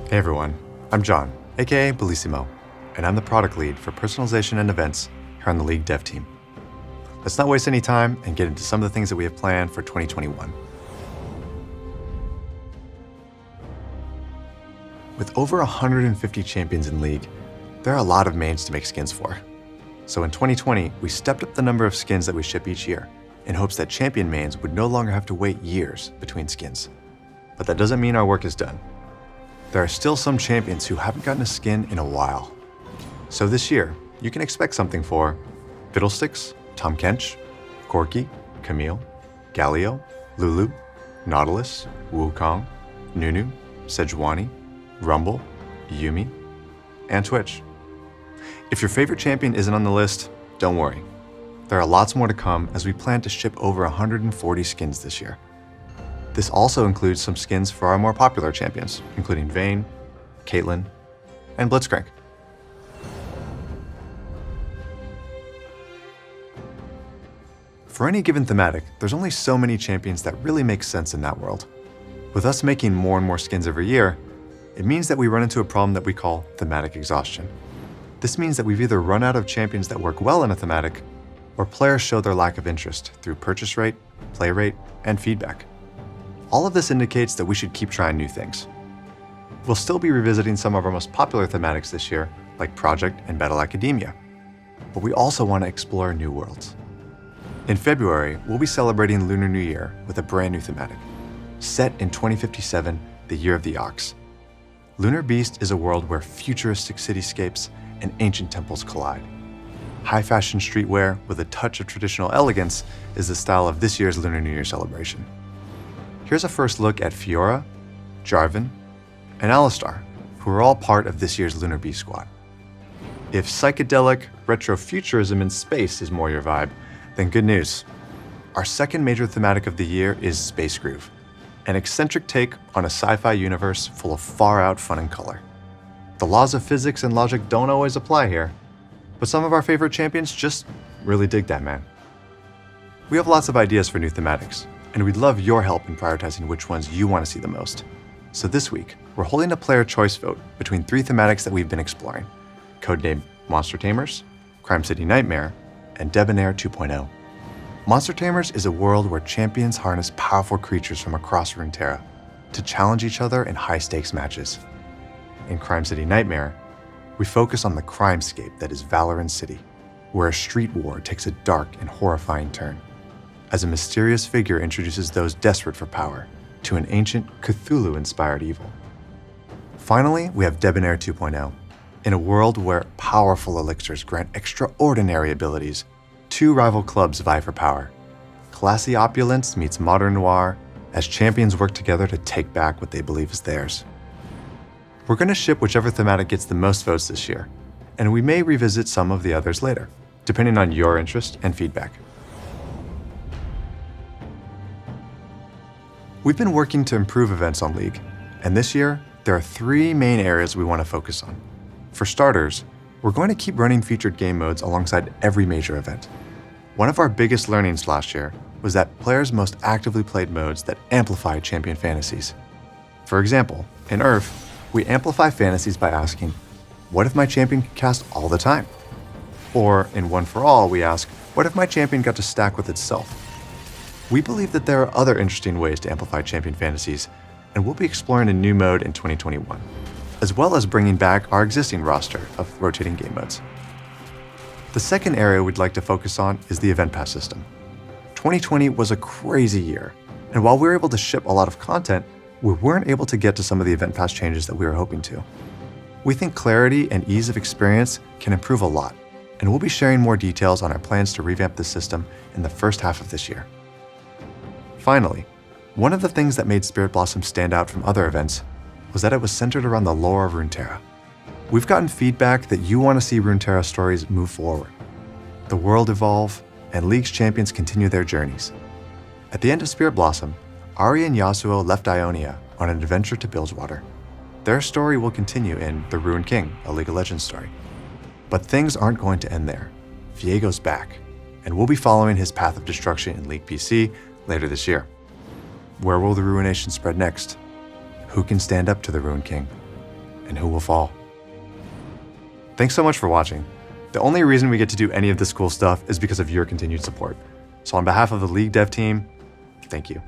Hey everyone, I'm John, aka Bellissimo, and I'm the product lead for personalization and events here on the League dev team. Let's not waste any time and get into some of the things that we have planned for 2021. With over 150 champions in League, there are a lot of mains to make skins for. So in 2020, we stepped up the number of skins that we ship each year in hopes that champion mains would no longer have to wait years between skins. But that doesn't mean our work is done. There are still some champions who haven't gotten a skin in a while. So this year, you can expect something for Fiddlesticks, Tom Kench, Corky, Camille, Galio, Lulu, Nautilus, Wukong, Nunu, Sejuani, Rumble, Yumi, and Twitch. If your favorite champion isn't on the list, don't worry. There are lots more to come as we plan to ship over 140 skins this year. This also includes some skins for our more popular champions, including Vayne, Caitlyn, and Blitzcrank. For any given thematic, there's only so many champions that really make sense in that world. With us making more and more skins every year, it means that we run into a problem that we call thematic exhaustion. This means that we've either run out of champions that work well in a thematic, or players show their lack of interest through purchase rate, play rate, and feedback. All of this indicates that we should keep trying new things. We'll still be revisiting some of our most popular thematics this year, like Project and Battle Academia, but we also want to explore new worlds. In February, we'll be celebrating Lunar New Year with a brand new thematic, set in 2057, the Year of the Ox. Lunar Beast is a world where futuristic cityscapes and ancient temples collide. High-fashion streetwear with a touch of traditional elegance is the style of this year's Lunar New Year celebration. Here's a first look at Fiora, Jarvan, and Alistar, who are all part of this year's Lunar Beast squad. If psychedelic retrofuturism in space is more your vibe, then good news. Our second major thematic of the year is Space Groove, an eccentric take on a sci-fi universe full of far-out fun and color. The laws of physics and logic don't always apply here, but some of our favorite champions just really dig that, man. We have lots of ideas for new thematics, and we'd love your help in prioritizing which ones you want to see the most. So this week, we're holding a player choice vote between 3 thematics that we've been exploring, codenamed Monster Tamers, Crime City Nightmare, and Debonair 2.0. Monster Tamers is a world where champions harness powerful creatures from across Runeterra to challenge each other in high-stakes matches. In Crime City Nightmare, we focus on the crimescape that is Valorant City, where a street war takes a dark and horrifying turn, as a mysterious figure introduces those desperate for power to an ancient Cthulhu-inspired evil. Finally, we have Debonair 2.0. In a world where powerful elixirs grant extraordinary abilities, 2 rival clubs vie for power. Classy opulence meets modern noir as champions work together to take back what they believe is theirs. We're going to ship whichever thematic gets the most votes this year, and we may revisit some of the others later, depending on your interest and feedback. We've been working to improve events on League, and this year, there are 3 main areas we want to focus on. For starters, we're going to keep running featured game modes alongside every major event. One of our biggest learnings last year was that players most actively played modes that amplify champion fantasies. For example, in Earth, we amplify fantasies by asking, what if my champion could cast all the time? Or in One for All, we ask, what if my champion got to stack with itself? We believe that there are other interesting ways to amplify champion fantasies, and we'll be exploring a new mode in 2021, as well as bringing back our existing roster of rotating game modes. The second area we'd like to focus on is the event pass system. 2020 was a crazy year, and while we were able to ship a lot of content, we weren't able to get to some of the event pass changes that we were hoping to. We think clarity and ease of experience can improve a lot, and we'll be sharing more details on our plans to revamp the system in the first half of this year. Finally, one of the things that made Spirit Blossom stand out from other events was that it was centered around the lore of Runeterra. We've gotten feedback that you want to see Runeterra stories move forward, the world evolve, and League's champions continue their journeys. At the end of Spirit Blossom, Ahri and Yasuo left Ionia on an adventure to Bilgewater. Their story will continue in The Ruined King, a League of Legends story. But things aren't going to end there. Viego's back, and we'll be following his path of destruction in League PC later this year. Where will the ruination spread next? Who can stand up to the Ruined King? and who will fall. Thanks so much for watching. The only reason we get to do any of this cool stuff is because of your continued support. So on behalf of the League Dev team, thank you.